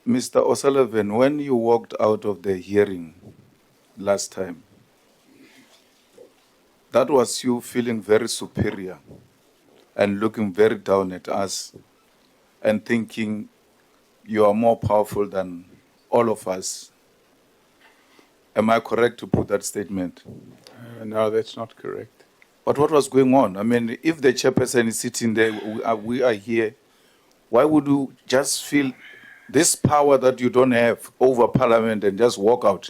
Mr. O'Sullivan, when you walked out of the hearing last time, that was you feeling very superior and looking very down at us and thinking you are more powerful than all of us. Am I correct to put that statement? No, that's not correct. But what was going on? I mean, if the chairperson is sitting there, we are here, why would you just feel this power that you don't have over Parliament and just walk out?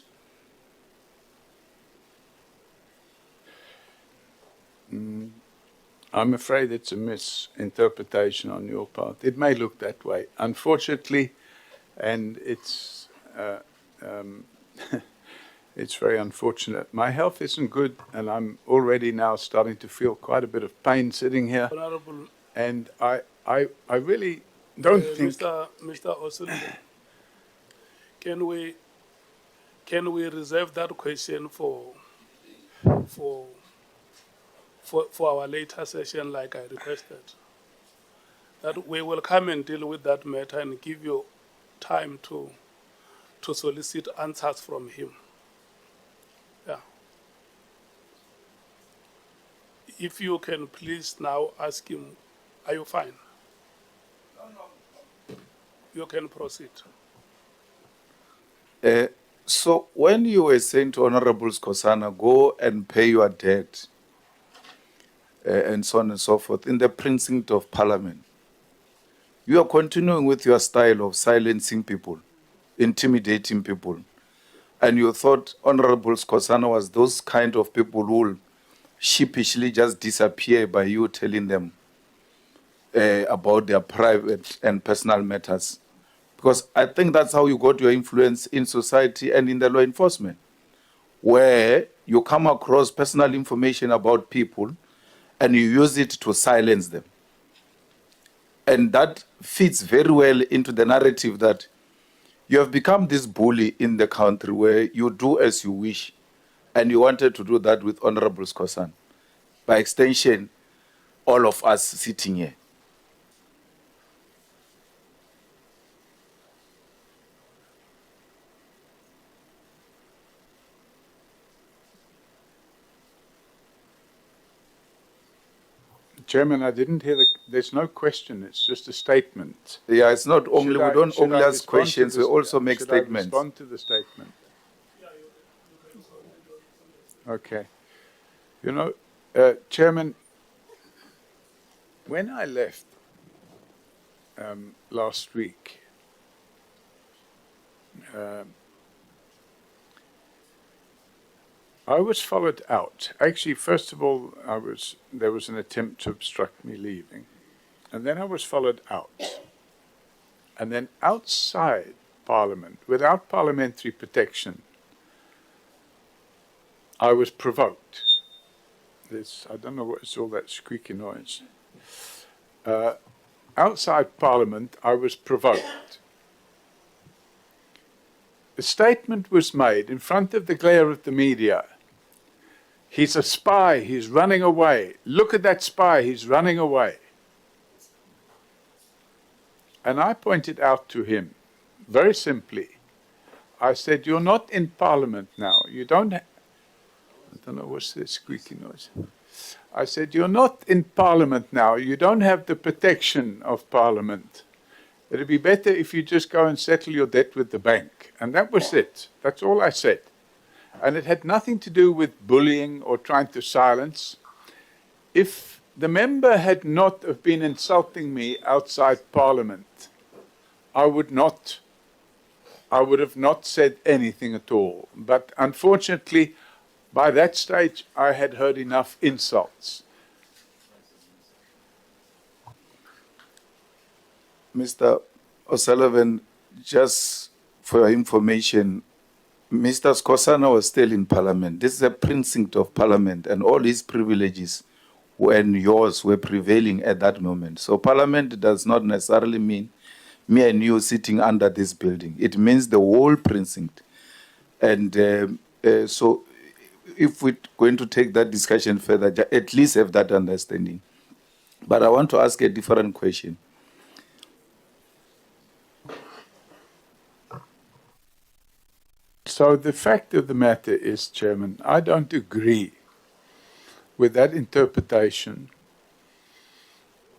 I'm afraid it's a misinterpretation on your part. It may look that way, unfortunately, and it's it's very unfortunate. My health isn't good, and I'm already now starting to feel quite a bit of pain sitting here. Honorable, And I really don't think. Mr. O'Sullivan, can we reserve that question for our later session, like I requested? That we will come and deal with that matter and give you time to solicit answers from him. Yeah. If you can please now ask him, are you fine? You can proceed. So when you were saying to Honorable Skosana, go and pay your debt, and so on and so forth, in the precinct of Parliament, you are continuing with your style of silencing people, intimidating people. And you thought Honorable Skosana was those kind of people who will sheepishly just disappear by you telling them about their private and personal matters. Because I think that's how you got your influence in society and in the law enforcement, where you come across personal information about people and you use it to silence them. And that fits very well into the narrative that you have become this bully in the country where you do as you wish, and you wanted to do that with Honorable Skosana. By extension, all of us sitting here. Chairman, I didn't hear there's no question, it's just a statement. Yeah, it's not only, we don't only ask questions, we also make statements. statements. Respond to the statement. Okay. You know, Chairman, when I left last week, I was followed out. Actually, first of all, there was an attempt to obstruct me leaving. And then I was followed out. And then outside Parliament, without parliamentary protection, I was provoked. I don't know what's all that squeaky noise. Outside Parliament, I was provoked. A statement was made in front of the glare of the media. He's a spy, he's running away. Look at that spy, he's running away. And I pointed out to him, very simply, I said, you're not in Parliament now. You don't I don't know what's this squeaky noise. I said, you're not in Parliament now. You don't have the protection of Parliament. It'd be better if you just go and settle your debt with the bank. And that was it. That's all I said. And it had nothing to do with bullying or trying to silence. If the member had not have been insulting me outside Parliament, I would have not said anything at all. But unfortunately, by that stage, I had heard enough insults. Mr. O'Sullivan, just for your information, Mr. Skosana was still in Parliament. This is a precinct of Parliament, and all his privileges and yours were prevailing at that moment. So Parliament does not necessarily mean me and you sitting under this building. It means the whole precinct. And so if we're going to take that discussion further, at least have that understanding. But I want to ask a different question. So the fact of the matter is, Chairman, I don't agree with that interpretation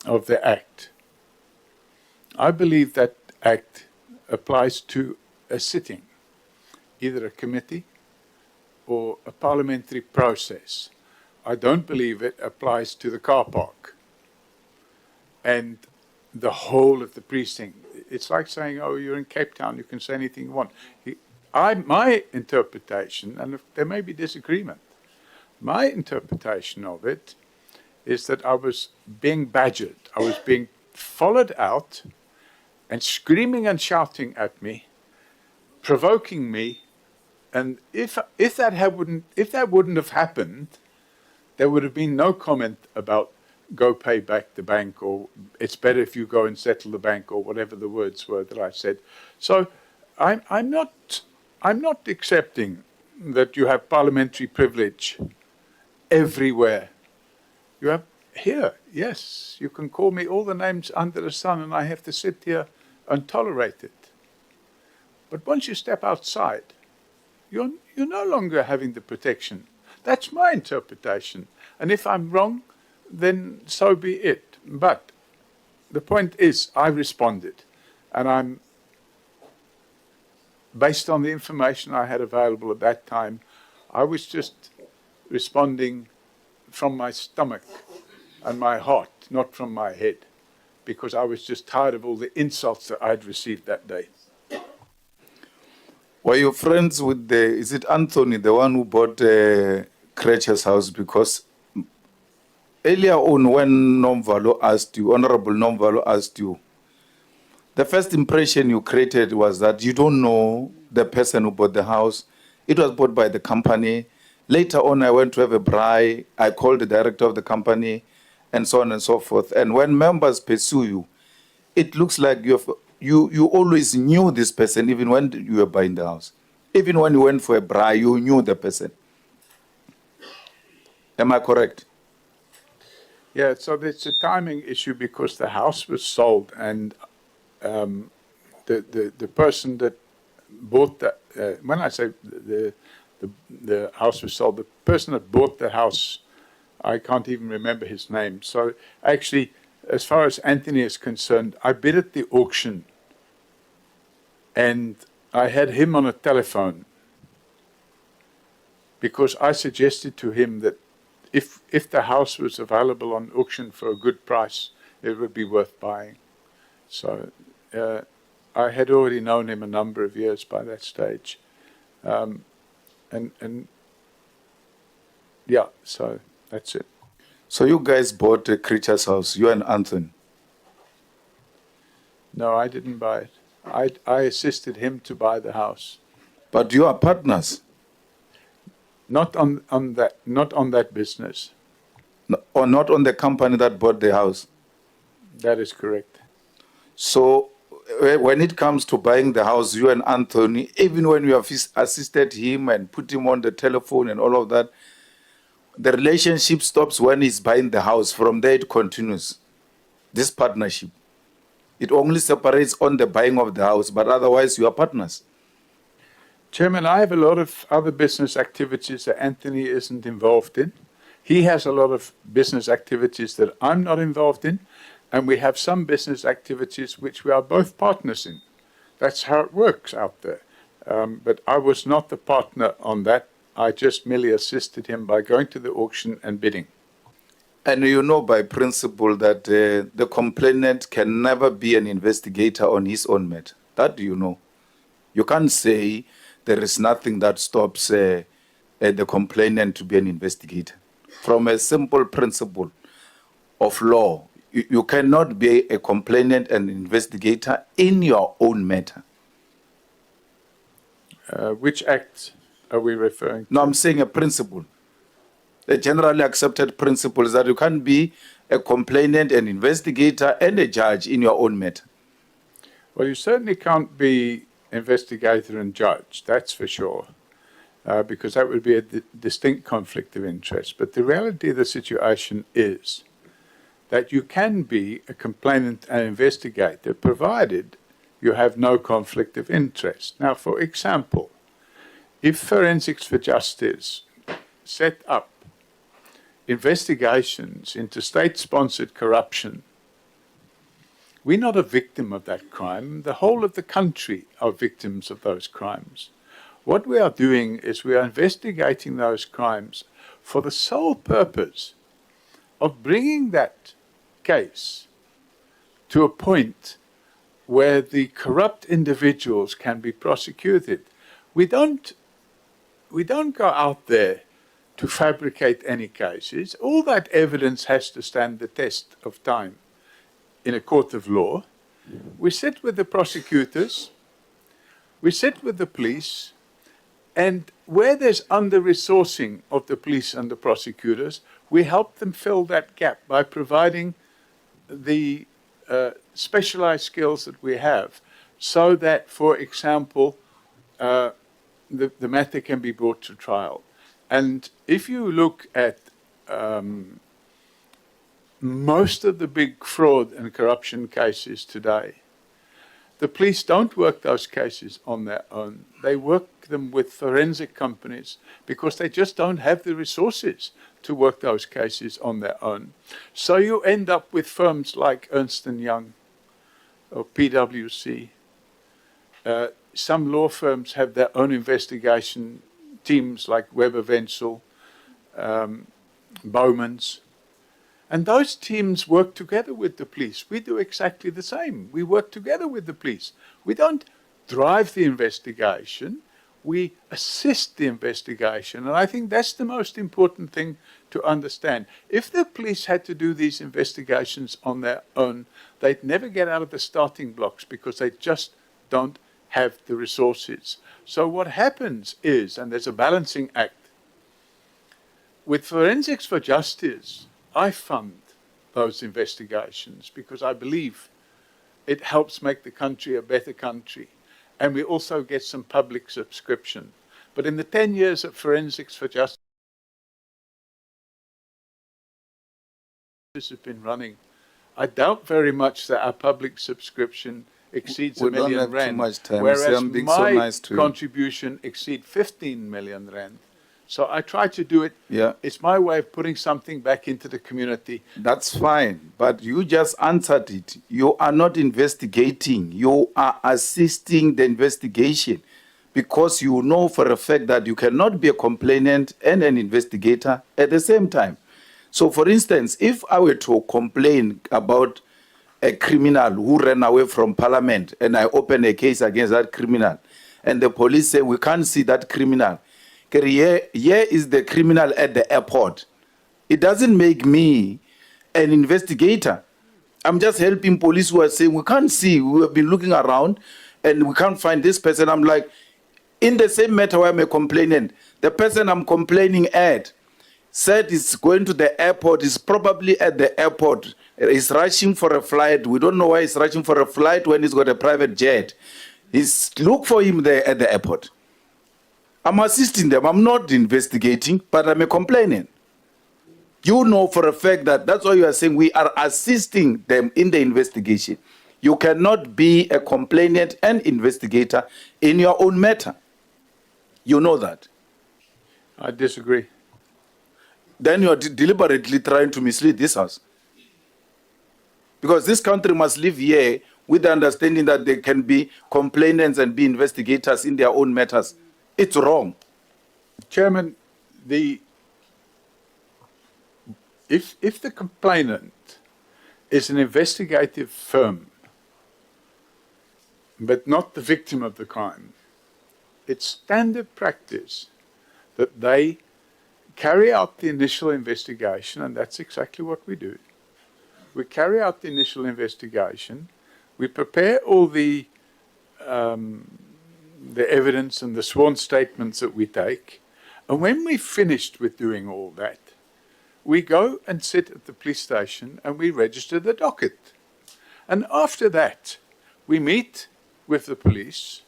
of the Act. I believe that Act applies to a sitting, either a committee or a parliamentary process. I don't believe it applies to the car park and the whole of the precinct. It's like saying, oh, you're in Cape Town, you can say anything you want. My interpretation, and there may be disagreement, my interpretation of it is that I was being badgered. I was being followed out and screaming and shouting at me, provoking me. And if that wouldn't have happened, there would have been no comment about go pay back the bank, or it's better if you go and settle the bank, or whatever the words were that I said. So I'm not accepting that you have parliamentary privilege everywhere. You have here, yes, you can call me all the names under the sun, and I have to sit here and tolerate it. But once you step outside, you're no longer having the protection. That's my interpretation. And if I'm wrong, then so be it. But the point is, I responded. And I'm, based on the information I had available at that time, I was just responding from my stomach and my heart, not from my head, because I was just tired of all the insults that I'd received that day. Were you friends with is it Anthony, the one who bought Cratcher's house? Because earlier on when Nomvalo asked you, Honorable Nomvalo asked you, the first impression you created was that you don't know the person who bought the house. It was bought by the company. Later on, I went to have a braai. I called the director of the company, and so on and so forth. And when members pursue you, it looks like you always knew this person, even when you were buying the house. Even when you went for a braai, you knew the person. Am I correct? Yeah, so it's a timing issue because the house was sold, and the person that bought that, when I say the house was sold, the person that bought the house, I can't even remember his name. So actually, as far as Anthony is concerned, I bid at the auction, and I had him on a telephone because I suggested to him that if the house was available on auction for a good price, it would be worth buying. So I had already known him a number of years by that stage. And yeah, so that's it. So you guys bought a Creature's house, you and Anthony? No, I didn't buy it. I assisted him to buy the house. But you are partners? Not on that business. No, or not on the company that bought the house? That is correct. So when it comes to buying the house, you and Anthony, even when you have assisted him and put him on the telephone and all of that, the relationship stops when he's buying the house. From there it continues, this partnership. It only separates on the buying of the house, but otherwise you are partners. Chairman, I have a lot of other business activities that Anthony isn't involved in. He has a lot of business activities that I'm not involved in. And we have some business activities which we are both partners in. That's how it works out there. But I was not the partner on that. I just merely assisted him by going to the auction and bidding. And you know by principle that the complainant can never be an investigator on his own matter. That you know. You can't say there is nothing that stops the complainant to be an investigator. From a simple principle of law, you cannot be a complainant and investigator in your own matter. Which act are we referring to? No, I'm saying a principle. The generally accepted principle is that you can't be a complainant, an investigator, and a judge in your own matter. Well, you certainly can't be investigator and judge, that's for sure, because that would be a distinct conflict of interest. But the reality of the situation is that you can be a complainant and investigator, provided you have no conflict of interest. Now, for example, if Forensics for Justice set up investigations into state-sponsored corruption, we're not a victim of that crime. The whole of the country are victims of those crimes. What we are doing is we are investigating those crimes for the sole purpose of bringing that case to a point where the corrupt individuals can be prosecuted. We don't go out there to fabricate any cases. All that evidence has to stand the test of time in a court of law. We sit with the prosecutors, we sit with the police, and where there's under-resourcing of the police and the prosecutors, we help them fill that gap by providing the specialized skills that we have, so that, for example, the matter can be brought to trial. And if you look at most of the big fraud and corruption cases today, the police don't work those cases on their own. They work them with forensic companies because they just don't have the resources to work those cases on their own. So you end up with firms like Ernst & Young or PwC. Some law firms have their own investigation teams like Weber Wenzel, Bowman's. And those teams work together with the police. We do exactly the same. We work together with the police. We don't drive the investigation. We assist the investigation. And I think that's the most important thing to understand. If the police had to do these investigations on their own, they'd never get out of the starting blocks because they just don't have the resources. So what happens is, and there's a balancing act, with Forensics for Justice, I fund those investigations because I believe it helps make the country a better country. And we also get some public subscription. But in the 10 years that Forensics for Justice has been running, I doubt very much that our public subscription exceeds We R1 million. don't have too much time. Whereas I'm being so my nice to you. contribution exceeds 15 million rand. So I try to do it. Yeah. It's my way of putting something back into the community. That's fine, but you just answered it. You are not investigating. You are assisting the investigation because you know for a fact that you cannot be a complainant and an investigator at the same time. So, for instance, if I were to complain about a criminal who ran away from Parliament and I open a case against that criminal and the police say, we can't see that criminal, here is the criminal at the airport. It doesn't make me an investigator. I'm just helping police who are saying, we can't see, we have been looking around and we can't find this person. I'm like, in the same matter where I'm a complainant, the person I'm complaining at said he's going to the airport, is probably at the airport, he's rushing for a flight. We don't know why he's rushing for a flight when he's got a private jet. Look for him there at the airport. I'm assisting them. I'm not investigating, but I'm a complainant. You know for a fact that that's why you are saying we are assisting them in the investigation. You cannot be a complainant and investigator in your own matter. You know that. I disagree. Then you are deliberately trying to mislead this house. Because this country must live here with the understanding that they can be complainants and be investigators in their own matters. It's wrong. Chairman, if the complainant is an investigative firm, but not the victim of the crime, it's standard practice that they carry out the initial investigation, and that's exactly what we do. We carry out the initial investigation, we prepare all the evidence and the sworn statements that we take, and when we've finished with doing all that, we go and sit at the police station and we register the docket. And after that, we meet with the police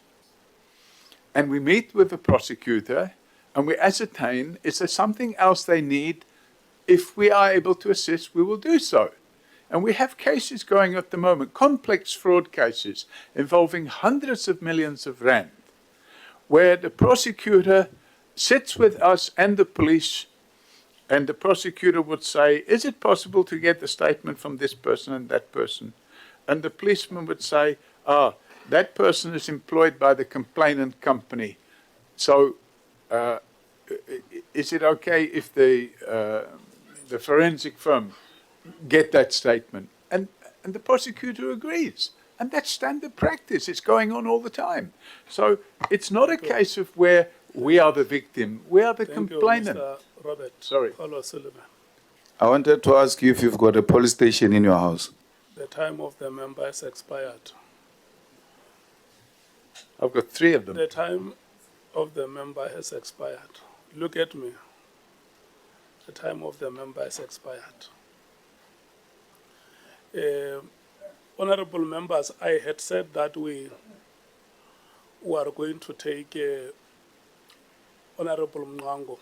and we meet with the prosecutor and we ascertain, is there something else they need? If we are able to assist, we will do so. And we have cases going at the moment, complex fraud cases involving hundreds of millions of rand, where the prosecutor sits with us and the police, and the prosecutor would say, is it possible to get a statement from this person and that person? And the policeman would say, that person is employed by the complainant company. So is it okay if the forensic firm get that statement? And the prosecutor agrees. And that's standard practice. It's going on all the time. So it's not a case of where we are the victim. We are the complainant. You, Mr. Robert Sorry. Paul O'Sullivan. I wanted to ask you if you've got a police station in your house. The time of the member has expired. I've got 3 of them. The time of the member has expired. Look at me. The time of the member has expired. Honorable members, I had said that we were going to take Honorable Mngango